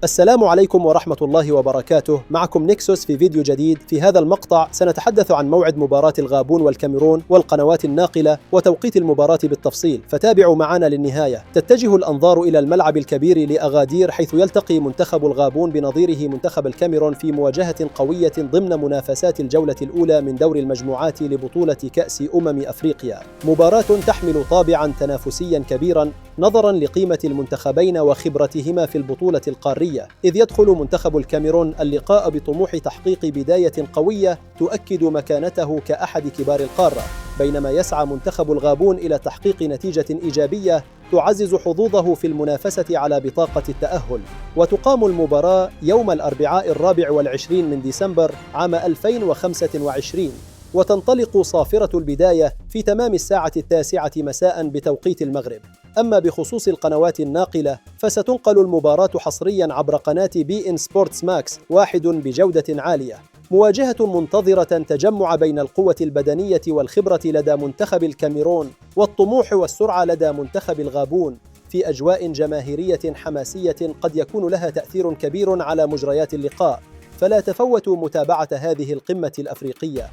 السلام عليكم ورحمة الله وبركاته. معكم نيكسوس في فيديو جديد. في هذا المقطع سنتحدث عن موعد مباراة الغابون والكاميرون والقنوات الناقلة وتوقيت المباراة بالتفصيل، فتابعوا معنا للنهاية. تتجه الأنظار إلى الملعب الكبير لأغادير، حيث يلتقي منتخب الغابون بنظيره منتخب الكاميرون في مواجهة قوية ضمن منافسات الجولة الأولى من دور المجموعات لبطولة كأس أفريقيا. مباراة تحمل طابعا تنافسيا كبيرا نظرا لقيمة المنتخبين وخبرتهما في البطولة القارية، إذ يدخل منتخب الكاميرون اللقاء بطموح تحقيق بداية قوية تؤكد مكانته كأحد كبار القارة، بينما يسعى منتخب الغابون إلى تحقيق نتيجة إيجابية تعزز حظوظه في المنافسة على بطاقة التأهل. وتقام المباراة يوم الأربعاء 24 من ديسمبر عام 2025، وتنطلق صافرة البداية في تمام الساعة 9 مساء بتوقيت المغرب. أما بخصوص القنوات الناقلة فستنقل المباراة حصرياً عبر قناة BeIN Sports Max 1 بجودة عالية. مواجهة منتظرة تجمع بين القوة البدنية والخبرة لدى منتخب الكاميرون والطموح والسرعة لدى منتخب الغابون، في أجواء جماهيرية حماسية قد يكون لها تأثير كبير على مجريات اللقاء. فلا تفوتوا متابعة هذه القمة الأفريقية.